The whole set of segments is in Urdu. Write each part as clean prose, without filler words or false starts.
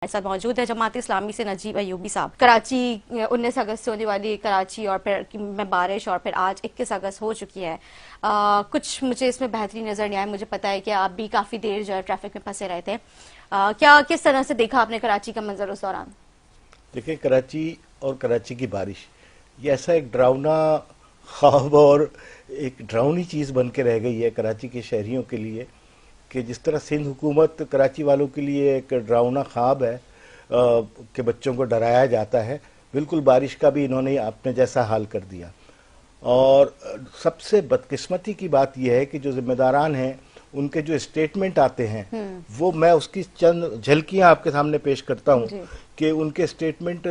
ساتھ موجود ہے جماعت اسلامی سے نجیب ایوبی صاحب. کراچی 19 اگست سے ہونے والی کراچی اور پھر میں بارش اور پھر آج 21 اگست ہو چکی ہے. کچھ مجھے اس میں بہتری نظر نہیں آئی. مجھے پتا ہے کہ آپ بھی کافی دیر جو ہے ٹریفک میں پھنسے رہے تھے. کیا کس طرح سے دیکھا آپ نے کراچی کا منظر اس دوران؟ دیکھیں، کراچی اور کراچی کی بارش یہ ایسا ایک ڈراؤنا خواب اور ایک ڈراؤنی چیز بن کے رہ گئی ہے کراچی کے شہریوں کے لیے، کہ جس طرح سندھ حکومت کراچی والوں کے لیے ایک ڈراؤنا خواب ہے کہ بچوں کو ڈرایا جاتا ہے، بالکل بارش کا بھی انہوں نے اپنے جیسا حال کر دیا. اور سب سے بدقسمتی کی بات یہ ہے کہ جو ذمہ داران ہیں ان کے جو اسٹیٹمنٹ آتے ہیں وہ میں اس کی چند جھلکیاں آپ کے سامنے پیش کرتا ہوں کہ ان کے اسٹیٹمنٹ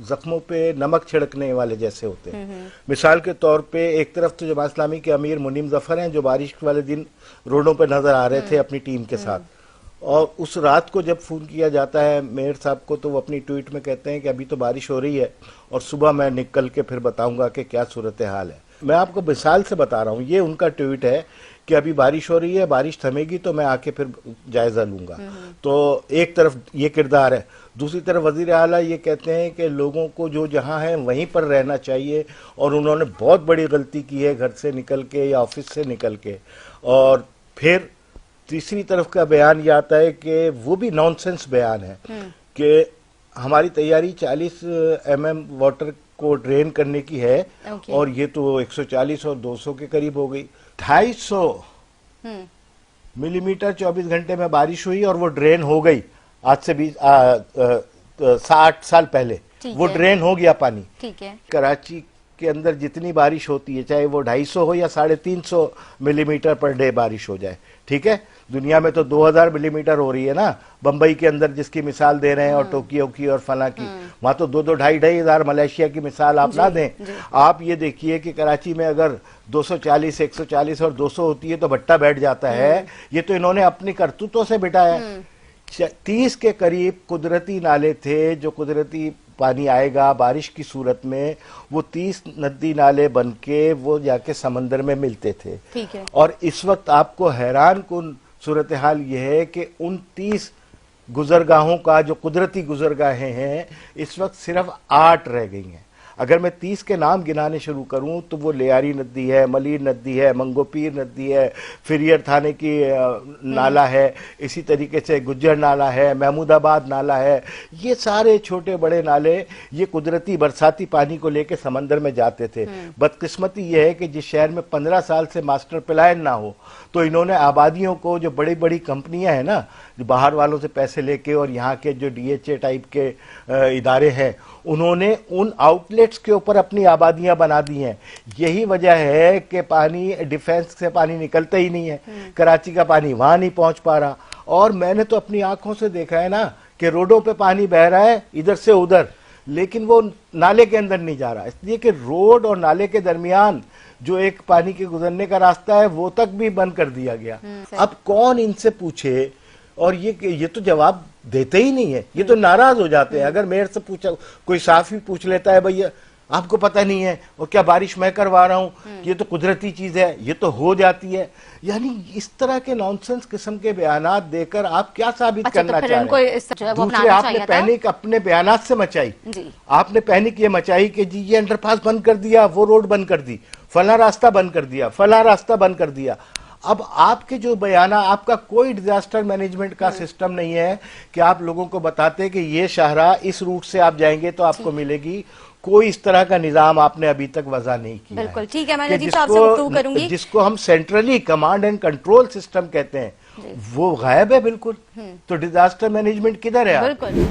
زخموں پہ نمک چھڑکنے والے جیسے ہوتے ہیں. مثال کے طور پہ ایک طرف تو جماعت اسلامی کے امیر منیم ظفر ہیں جو بارش والے دن روڈوں پہ نظر آ رہے تھے اپنی ٹیم کے ساتھ، اور اس رات کو جب فون کیا جاتا ہے میئر صاحب کو تو وہ اپنی ٹویٹ میں کہتے ہیں کہ ابھی تو بارش ہو رہی ہے اور صبح میں نکل کے پھر بتاؤں گا کہ کیا صورتحال ہے. میں آپ کو مثال سے بتا رہا ہوں، یہ ان کا ٹویٹ ہے کہ ابھی بارش ہو رہی ہے، بارش تھمے گی تو میں آ کے پھر جائزہ لوں گا. تو ایک طرف یہ کردار ہے، دوسری طرف وزیر اعلیٰ یہ کہتے ہیں کہ لوگوں کو جو جہاں ہے وہیں پر رہنا چاہیے، اور انہوں نے بہت بڑی غلطی کی ہے گھر سے نکل کے یا آفس سے نکل کے. اور پھر تیسری طرف کا بیان یہ آتا ہے کہ وہ بھی نان سینس بیان ہے کہ ہماری تیاری 40 mm واٹر کو ڈرین کرنے کی ہے، اور یہ تو 140 اور 200 کے قریب ہو گئی. 250 ملی میٹر 24 گھنٹے میں بارش ہوئی اور وہ ڈرین ہو گئی. آج سے 60 سال پہلے وہ ڈرین ہو گیا پانی. کراچی کے اندر جتنی بارش ہوتی ہے چاہے وہ 250 ہو یا 350 ملی میٹر پر ڈے بارش ہو جائے، ٹھیک ہے، دنیا میں تو 2000 ملی میٹر ہو رہی ہے نا. بمبئی کے اندر جس کی مثال دے رہے ہیں اور ٹوکیو کی اور فلاں کی، وہاں تو 2-2 ہزار. ملیشیا کی مثال آپ نہ دیں. آپ یہ دیکھیے کہ کراچی میں اگر 240 140 اور 200 ہوتی ہے تو بھٹا بیٹھ جاتا ہے. یہ تو انہوں نے اپنی کرتوتوں سے بٹایا. 30 کے قریب قدرتی نالے تھے جو قدرتی پانی آئے گا بارش کی صورت میں، وہ 30 ندی نالے بن کے وہ جا کے سمندر میں ملتے تھے. اور اس وقت آپ کو حیران کن صورتحال یہ ہے کہ ان 30 گزرگاہوں کا جو قدرتی گزرگاہیں ہیں اس وقت صرف 8 رہ گئی ہیں. اگر میں 30 کے نام گنانے شروع کروں تو وہ لیاری ندی ہے، ملیر ندی ہے، منگو پیر ندی ہے، فریر تھانے کی نالا ہے، اسی طریقے سے گجر نالا ہے، محمود آباد نالا ہے. یہ سارے چھوٹے بڑے نالے یہ قدرتی برساتی پانی کو لے کے سمندر میں جاتے تھے. بدقسمتی یہ ہے کہ جس شہر میں 15 سال سے ماسٹر پلان نہ ہو تو انہوں نے آبادیوں کو، جو بڑی بڑی کمپنیاں ہیں نا جو باہر والوں سے پیسے لے کے اور یہاں کے جو ڈی ایچ اے ٹائپ کے ادارے ہیں، انہوں نے ان آؤٹ لیٹس کے اوپر اپنی آبادیاں بنا دی ہیں. یہی وجہ ہے کہ پانی ڈیفینس سے پانی نکلتا ہی نہیں ہے، کراچی کا پانی وہاں نہیں پہنچ پا رہا. اور میں نے تو اپنی آنکھوں سے دیکھا ہے نا کہ روڈوں پہ پانی بہ رہا ہے ادھر سے ادھر، لیکن وہ نالے کے اندر نہیں جا رہا، اس لیے کہ روڈ اور نالے کے درمیان جو ایک پانی کے گزرنے کا راستہ ہے وہ تک بھی بند کر دیا گیا. اب کون ان سے پوچھے؟ اور یہ تو جواب دیتے ہی نہیں ہے، یہ تو ناراض ہو جاتے ہیں. اگر میئر سے پوچھا، کوئی صحافی پوچھ لیتا ہے بھئی آپ کو پتہ نہیں ہے اور کیا بارش میں کروا رہا ہوں، یہ تو قدرتی چیز ہے، یہ تو ہو جاتی ہے. یعنی اس طرح کے نانسنس قسم کے بیانات دے کر آپ کیا ثابت کرنا چاہ رہے ہیں؟ دوسرے آپ نے پینک اپنے بیانات سے مچائی. آپ نے پینک یہ مچائی کہ جی یہ انڈر پاس بند کر دیا، وہ روڈ بند کر دی، فلاں راستہ بند کر دیا، فلاں راستہ بند کر دیا. اب آپ کے جو بیانات، آپ کا کوئی ڈیزاسٹر مینجمنٹ کا سسٹم نہیں ہے کہ آپ لوگوں کو بتاتے کہ یہ شاہراہ اس روٹ سے آپ جائیں گے تو آپ کو ملے گی. کوئی اس طرح کا نظام آپ نے ابھی تک وضع نہیں کیا. بالکل ٹھیک ہے، میں نجیب صاحب سے گفتگو کروں گی. جس کو ہم centrally command and control system کہتے ہیں وہ غائب ہے بالکل. تو ڈیزاسٹر مینجمنٹ کدھر ہے؟ بالکل.